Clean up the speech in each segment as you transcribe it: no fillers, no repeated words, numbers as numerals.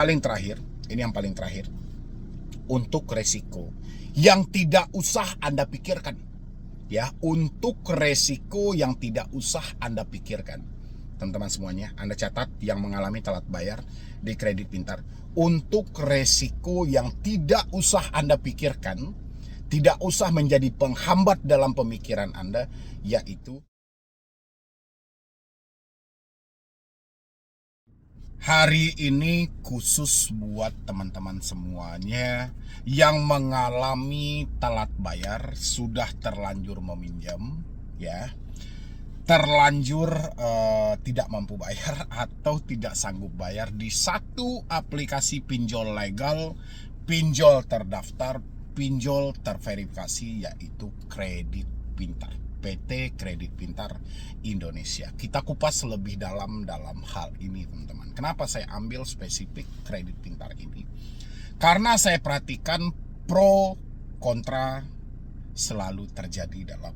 Paling terakhir, ini yang paling terakhir, untuk resiko yang tidak usah Anda pikirkan. Ya, untuk resiko yang tidak usah Anda pikirkan. Teman-teman semuanya, Anda catat yang mengalami telat bayar di Kredit Pintar. Untuk resiko yang tidak usah Anda pikirkan, tidak usah menjadi penghambat dalam pemikiran Anda, yaitu hari ini khusus buat teman-teman semuanya yang mengalami telat bayar, sudah terlanjur meminjam, ya, terlanjur tidak mampu bayar atau tidak sanggup bayar di satu aplikasi pinjol legal, pinjol terdaftar, pinjol terverifikasi, yaitu Kredit Pintar. PT Kredit Pintar Indonesia. Kita kupas lebih dalam hal ini, teman-teman. Kenapa saya ambil spesifik Kredit Pintar ini? Karena saya perhatikan pro kontra selalu terjadi dalam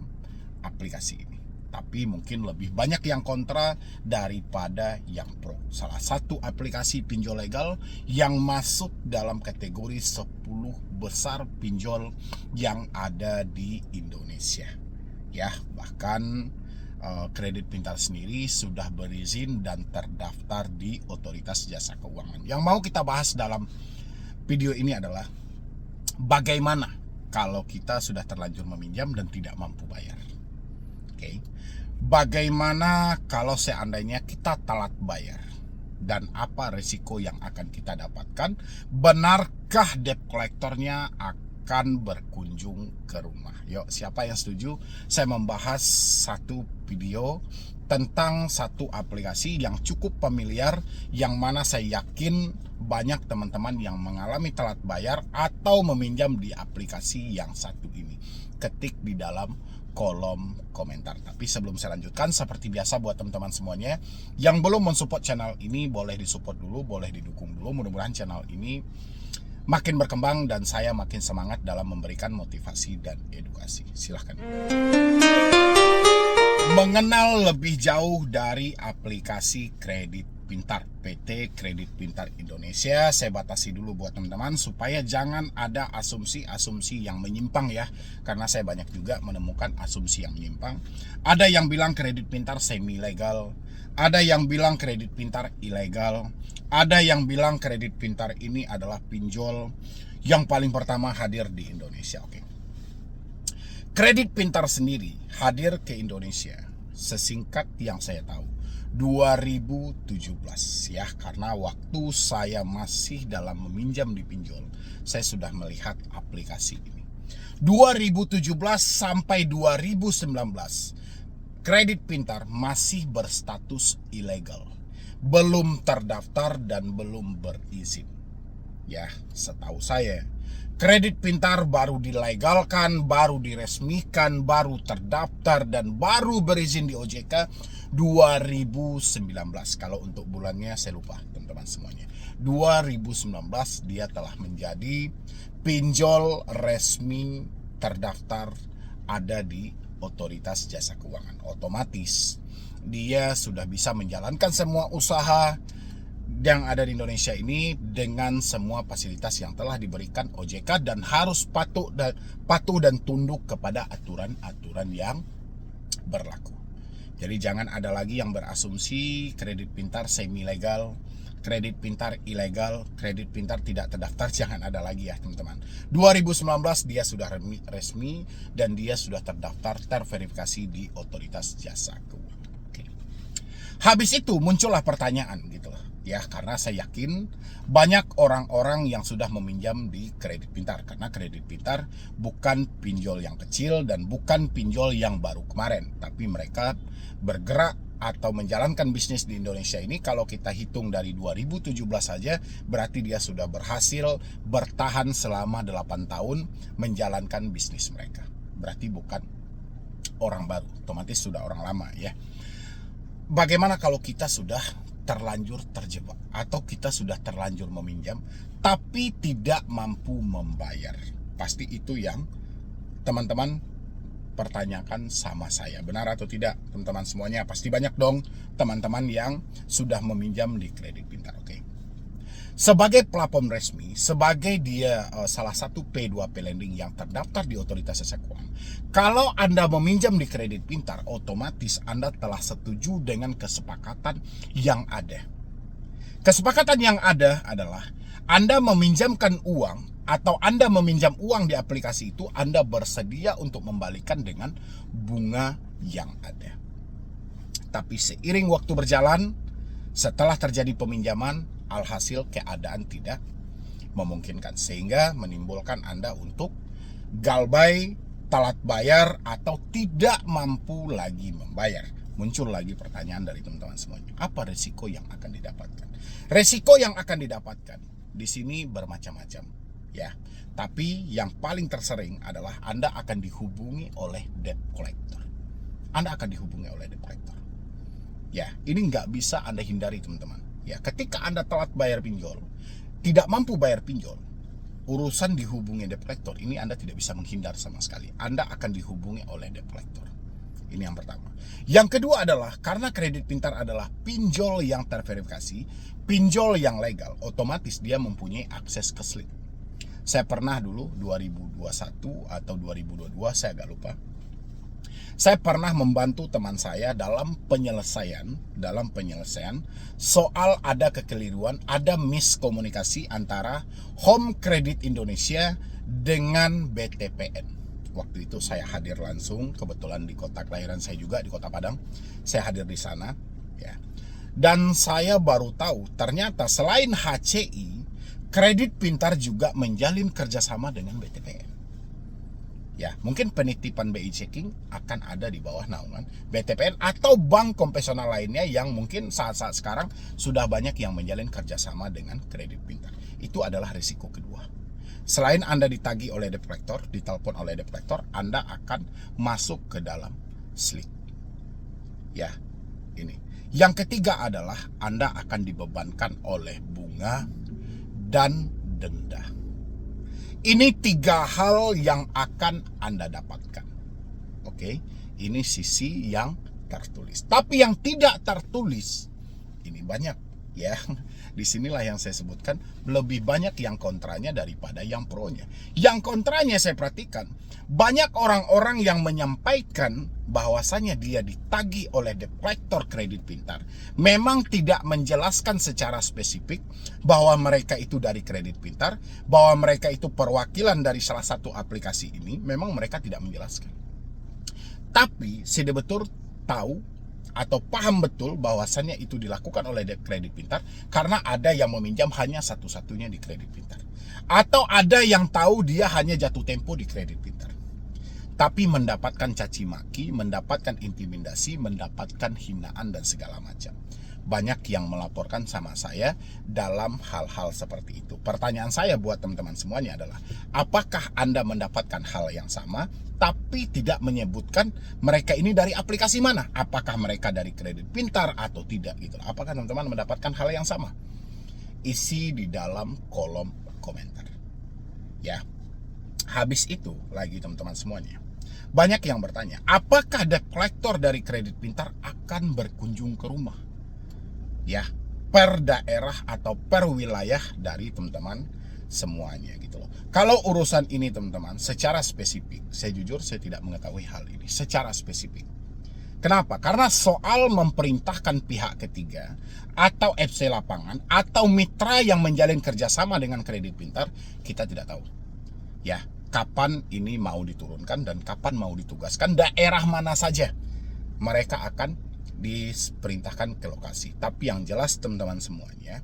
aplikasi ini. Tapi mungkin lebih banyak yang kontra daripada yang pro. Salah satu aplikasi pinjol legal yang masuk dalam kategori 10 besar pinjol yang ada di Indonesia. Ya, bahkan Kredit Pintar sendiri sudah berizin dan terdaftar di Otoritas Jasa Keuangan. Yang mau kita bahas dalam video ini adalah bagaimana kalau kita sudah terlanjur meminjam dan tidak mampu bayar. Oke. Bagaimana kalau seandainya kita telat bayar dan apa resiko yang akan kita dapatkan? Benarkah debt collectornya akan berkunjung ke rumah? Yuk, siapa yang setuju? Saya membahas satu video tentang satu aplikasi yang cukup familiar, yang mana saya yakin banyak teman-teman yang mengalami telat bayar atau meminjam di aplikasi yang satu ini. Ketik di dalam kolom komentar. Tapi sebelum saya lanjutkan, seperti biasa buat teman-teman semuanya yang belum mensupport channel ini, boleh disupport dulu, boleh didukung dulu. Mudah-mudahan channel ini makin berkembang dan saya makin semangat dalam memberikan motivasi dan edukasi. Silahkan. Mengenal lebih jauh dari aplikasi Kredit Pintar, PT Kredit Pintar Indonesia, saya batasi dulu buat teman-teman supaya jangan ada asumsi-asumsi yang menyimpang ya, karena saya banyak juga menemukan asumsi yang menyimpang. Ada yang bilang Kredit Pintar semi legal, ada yang bilang Kredit Pintar ilegal, ada yang bilang Kredit Pintar ini adalah pinjol yang paling pertama hadir di Indonesia. Oke. Kredit Pintar sendiri hadir ke Indonesia sesingkat yang saya tahu 2017 ya, karena waktu saya masih dalam meminjam di pinjol, saya sudah melihat aplikasi ini. 2017 sampai 2019 Kredit Pintar masih berstatus ilegal, belum terdaftar dan belum berizin. Ya, setahu saya Kredit Pintar baru dilegalkan, baru diresmikan, baru terdaftar dan baru berizin di OJK 2019. Kalau untuk bulannya saya lupa, teman-teman semuanya. 2019 dia telah menjadi pinjol resmi terdaftar, ada di Otoritas Jasa Keuangan. Otomatis dia sudah bisa menjalankan semua usaha yang ada di Indonesia ini dengan semua fasilitas yang telah diberikan OJK dan harus patuh dan tunduk kepada aturan-aturan yang berlaku. Jadi jangan ada lagi yang berasumsi Kredit Pintar semi legal, Kredit Pintar ilegal, Kredit Pintar tidak terdaftar, jangan ada lagi ya teman-teman. 2019 dia sudah resmi dan dia sudah terdaftar, terverifikasi di Otoritas Jasa Keuangan. Oke. Habis itu muncullah pertanyaan gitu loh. Ya, karena saya yakin banyak orang-orang yang sudah meminjam di Kredit Pintar, karena Kredit Pintar bukan pinjol yang kecil dan bukan pinjol yang baru kemarin, tapi mereka bergerak atau menjalankan bisnis di Indonesia ini. Kalau kita hitung dari 2017 saja, berarti dia sudah berhasil bertahan selama 8 tahun menjalankan bisnis mereka. Berarti bukan orang baru, otomatis sudah orang lama ya. Bagaimana kalau kita sudah terlanjur terjebak atau kita sudah terlanjur meminjam tapi tidak mampu membayar? Pasti itu yang teman-teman pertanyakan sama saya. Benar atau tidak teman-teman semuanya? Pasti banyak dong teman-teman yang sudah meminjam di Kredit Pintar. Oke. Sebagai platform resmi, sebagai dia salah satu P2P lending yang terdaftar di Otoritas Jasa Keuangan, kalau Anda meminjam di Kredit Pintar, otomatis Anda telah setuju dengan kesepakatan yang ada. Kesepakatan yang ada adalah Anda meminjamkan uang atau Anda meminjam uang di aplikasi itu, Anda bersedia untuk membalikan dengan bunga yang ada. Tapi seiring waktu berjalan, setelah terjadi peminjaman, alhasil keadaan tidak memungkinkan, sehingga menimbulkan Anda untuk galbay, telat bayar, atau tidak mampu lagi membayar. Muncul lagi pertanyaan dari teman-teman semuanya, apa resiko yang akan didapatkan? Resiko yang akan didapatkan di sini bermacam-macam. Ya, tapi yang paling tersering adalah Anda akan dihubungi oleh debt collector. Anda akan dihubungi oleh debt collector. Ya, ini nggak bisa Anda hindari, teman-teman. Ya, ketika Anda telat bayar pinjol, tidak mampu bayar pinjol, urusan dihubungi debt collector ini Anda tidak bisa menghindar sama sekali. Anda akan dihubungi oleh debt collector. Ini yang pertama. Yang kedua adalah karena Kredit Pintar adalah pinjol yang terverifikasi, pinjol yang legal, otomatis dia mempunyai akses ke slip. Saya pernah dulu 2021 atau 2022, saya agak lupa. Saya pernah membantu teman saya dalam penyelesaian soal ada kekeliruan, ada miskomunikasi antara Home Credit Indonesia dengan BTPN. Waktu itu saya hadir langsung, kebetulan di kota kelahiran saya juga di Kota Padang. Saya hadir di sana, ya. Dan saya baru tahu ternyata selain HCI, Kredit Pintar juga menjalin kerjasama dengan BTPN. Ya, mungkin penitipan BI Checking akan ada di bawah naungan BTPN atau bank konvensional lainnya yang mungkin saat-saat sekarang sudah banyak yang menjalin kerjasama dengan Kredit Pintar. Itu adalah risiko kedua. Selain Anda ditagih oleh debt collector, ditelepon oleh debt collector, Anda akan masuk ke dalam slip. Ya, ini. Yang ketiga adalah Anda akan dibebankan oleh bunga dan denda. Ini 3 hal yang akan Anda dapatkan. Oke, ini sisi yang tertulis. Tapi yang tidak tertulis ini banyak, ya. Disinilah yang saya sebutkan, lebih banyak yang kontranya daripada yang pronya. Yang kontranya saya perhatikan, banyak orang-orang yang menyampaikan bahwasannya dia ditagih oleh debt collector Kredit Pintar, memang tidak menjelaskan secara spesifik bahwa mereka itu dari Kredit Pintar, bahwa mereka itu perwakilan dari salah satu aplikasi ini. Memang mereka tidak menjelaskan. Tapi saya betul tahu atau paham betul bahwasannya itu dilakukan oleh Kredit Pintar karena ada yang meminjam hanya satu-satunya di Kredit Pintar, atau ada yang tahu dia hanya jatuh tempo di Kredit Pintar, tapi mendapatkan caci maki, mendapatkan intimidasi, mendapatkan hinaan dan segala macam. Banyak yang melaporkan sama saya dalam hal-hal seperti itu. Pertanyaan saya buat teman-teman semuanya adalah, apakah Anda mendapatkan hal yang sama tapi tidak menyebutkan mereka ini dari aplikasi mana? Apakah mereka dari Kredit Pintar atau tidak gitu? Apakah teman-teman mendapatkan hal yang sama? Isi di dalam kolom komentar. Ya. Habis itu lagi teman-teman semuanya, banyak yang bertanya, apakah debt collector dari Kredit Pintar akan berkunjung ke rumah? Ya, per daerah atau per wilayah dari teman-teman semuanya gitu loh. Kalau urusan ini teman-teman secara spesifik, saya jujur saya tidak mengetahui hal ini secara spesifik. Kenapa? Karena soal memerintahkan pihak ketiga atau FC lapangan atau mitra yang menjalin kerjasama dengan Kredit Pintar, kita tidak tahu. Ya, kapan ini mau diturunkan dan kapan mau ditugaskan, daerah mana saja mereka akan diperintahkan ke lokasi. Tapi yang jelas teman-teman semuanya,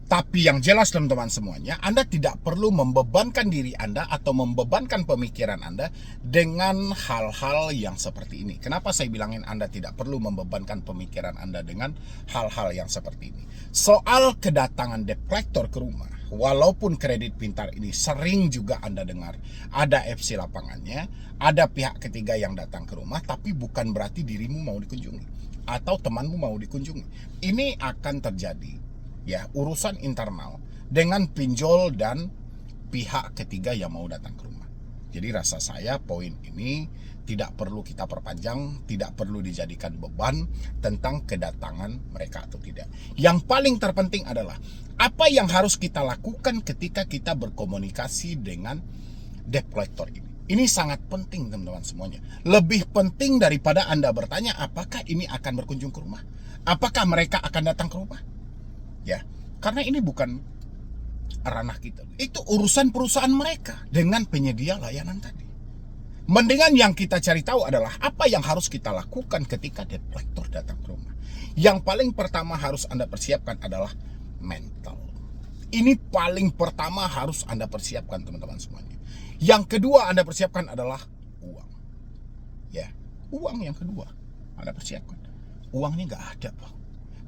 Anda tidak perlu membebankan diri Anda atau membebankan pemikiran Anda dengan hal-hal yang seperti ini. Kenapa saya bilangin Anda tidak perlu membebankan pemikiran Anda dengan hal-hal yang seperti ini? Soal kedatangan debt collector ke rumah, walaupun Kredit Pintar ini sering juga Anda dengar ada FC lapangannya, ada pihak ketiga yang datang ke rumah, tapi bukan berarti dirimu mau dikunjungi atau temanmu mau dikunjungi. Ini akan terjadi, ya, urusan internal dengan pinjol dan pihak ketiga yang mau datang ke rumah. Jadi rasa saya poin ini tidak perlu kita perpanjang, tidak perlu dijadikan beban tentang kedatangan mereka atau tidak. Yang paling terpenting adalah apa yang harus kita lakukan ketika kita berkomunikasi dengan debt collector ini. Ini sangat penting teman-teman semuanya. Lebih penting daripada Anda bertanya apakah ini akan berkunjung ke rumah. Apakah mereka akan datang ke rumah? Ya, karena ini bukan ranah kita. Itu urusan perusahaan mereka dengan penyedia layanan tadi. Mendingan yang kita cari tahu adalah apa yang harus kita lakukan ketika debt collector datang ke rumah. Yang paling pertama harus Anda persiapkan adalah mental. Ini paling pertama harus Anda persiapkan teman-teman semuanya. Yang kedua Anda persiapkan adalah uang. Ya, uang yang kedua Anda persiapkan. Uangnya nggak ada, Bang.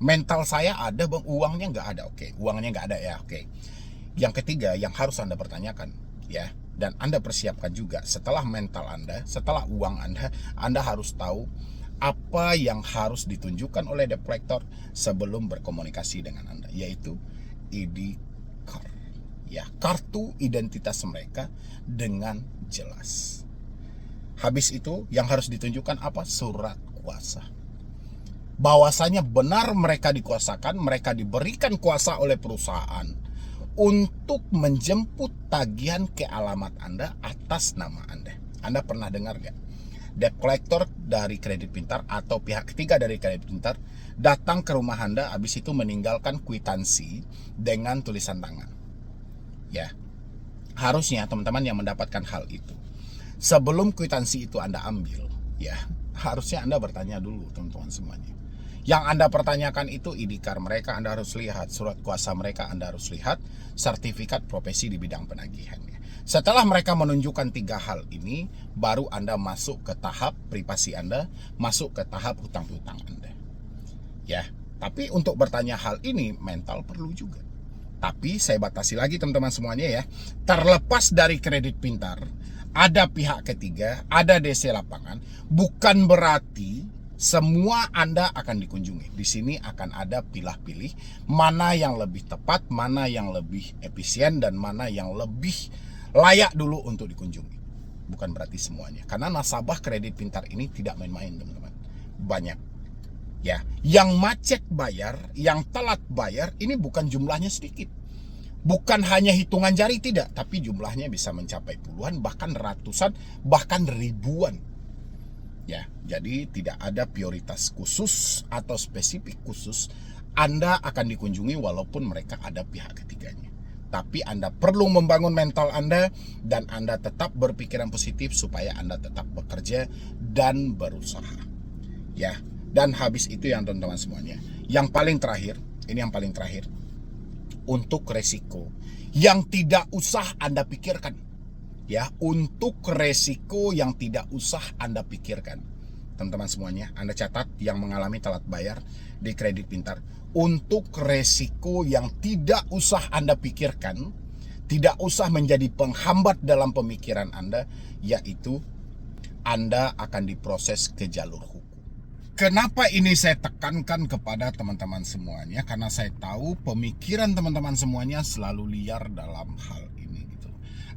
Mental saya ada, Bang, uangnya nggak ada. Oke, uangnya nggak ada ya, oke. Yang ketiga yang harus Anda pertanyakan, ya, dan Anda persiapkan juga setelah mental Anda, setelah uang Anda harus tahu apa yang harus ditunjukkan oleh debt collector sebelum berkomunikasi dengan Anda, yaitu ID card. Ya, kartu identitas mereka dengan jelas. Habis itu yang harus ditunjukkan apa? Surat kuasa. Bahwasanya benar mereka dikuasakan, mereka diberikan kuasa oleh perusahaan untuk menjemput tagihan ke alamat Anda atas nama Anda. Anda pernah dengar gak? Debt collector dari Kredit Pintar atau pihak ketiga dari Kredit Pintar datang ke rumah Anda, habis itu meninggalkan kwitansi dengan tulisan tangan. Ya, harusnya teman-teman yang mendapatkan hal itu, sebelum kwitansi itu Anda ambil, ya, harusnya Anda bertanya dulu teman-teman semuanya. Yang Anda pertanyakan itu ID card mereka Anda harus lihat, surat kuasa mereka Anda harus lihat, sertifikat profesi di bidang penagihannya. Setelah mereka menunjukkan 3 hal ini, baru Anda masuk ke tahap privasi Anda, masuk ke tahap hutang piutang Anda. Ya, tapi untuk bertanya hal ini mental perlu juga. Tapi saya batasi lagi teman-teman semuanya ya. Terlepas dari Kredit Pintar, ada pihak ketiga, ada DC lapangan, bukan berarti semua Anda akan dikunjungi. Di sini akan ada pilih-pilih mana yang lebih tepat, mana yang lebih efisien, dan mana yang lebih layak dulu untuk dikunjungi. Bukan berarti semuanya. Karena nasabah Kredit Pintar ini tidak main-main teman-teman. Banyak. Ya, yang macet bayar, yang telat bayar, ini bukan jumlahnya sedikit. Bukan hanya hitungan jari, tidak. Tapi jumlahnya bisa mencapai puluhan, bahkan ratusan, bahkan ribuan. Ya, jadi tidak ada prioritas khusus atau spesifik khusus Anda akan dikunjungi walaupun mereka ada pihak ketiganya. Tapi Anda perlu membangun mental Anda dan Anda tetap berpikiran positif supaya Anda tetap bekerja dan berusaha. Ya, dan habis itu yang teman-teman semuanya. Yang paling terakhir, ini yang paling terakhir. Untuk resiko yang tidak usah Anda pikirkan. Ya, untuk resiko yang tidak usah Anda pikirkan. Teman-teman semuanya, Anda catat yang mengalami telat bayar di Kredit Pintar. Untuk resiko yang tidak usah Anda pikirkan, tidak usah menjadi penghambat dalam pemikiran Anda, yaitu Anda akan diproses ke jalur hukum. Kenapa ini saya tekankan kepada teman-teman semuanya? Karena saya tahu pemikiran teman-teman semuanya selalu liar dalam hal ini.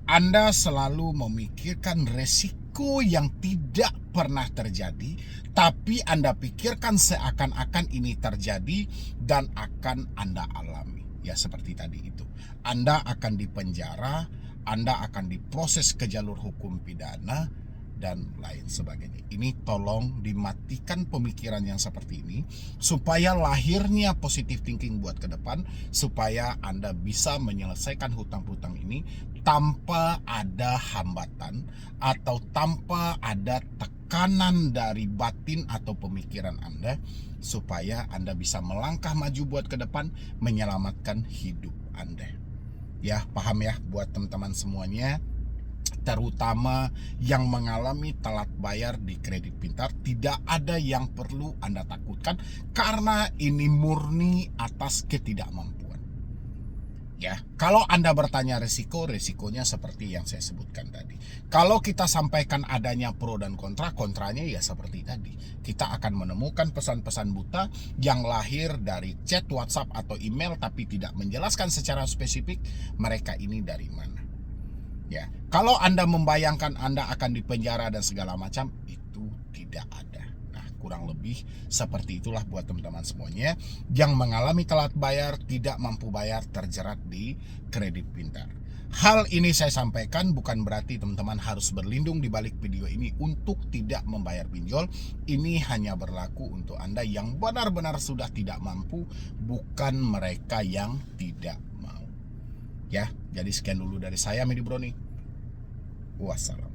Anda selalu memikirkan resiko yang tidak pernah terjadi, tapi Anda pikirkan seakan-akan ini terjadi dan akan Anda alami. Ya, seperti tadi itu. Anda akan dipenjara, Anda akan diproses ke jalur hukum pidana, dan lain sebagainya. Ini tolong dimatikan pemikiran yang seperti ini supaya lahirnya positive thinking buat ke depan, supaya Anda bisa menyelesaikan hutang-hutang ini tanpa ada hambatan atau tanpa ada tekanan dari batin atau pemikiran Anda, supaya Anda bisa melangkah maju buat ke depan menyelamatkan hidup Anda. Ya, paham ya buat teman-teman semuanya, terutama yang mengalami telat bayar di Kredit Pintar. Tidak ada yang perlu Anda takutkan karena ini murni atas ketidakmampuan. Ya, kalau Anda bertanya resikonya seperti yang saya sebutkan tadi. Kalau kita sampaikan adanya pro dan kontra, kontranya ya seperti tadi. Kita akan menemukan pesan-pesan buta yang lahir dari chat WhatsApp atau email tapi tidak menjelaskan secara spesifik mereka ini dari mana. Ya, kalau Anda membayangkan Anda akan dipenjara dan segala macam, itu tidak ada. Nah, kurang lebih seperti itulah buat teman-teman semuanya yang mengalami telat bayar, tidak mampu bayar, terjerat di kredit pintar. Hal ini saya sampaikan bukan berarti teman-teman harus berlindung di balik video ini untuk tidak membayar pinjol. Ini hanya berlaku untuk Anda yang benar-benar sudah tidak mampu, bukan mereka yang tidak mau. Ya, jadi sekian dulu dari saya, Medi Broni. Wassalam.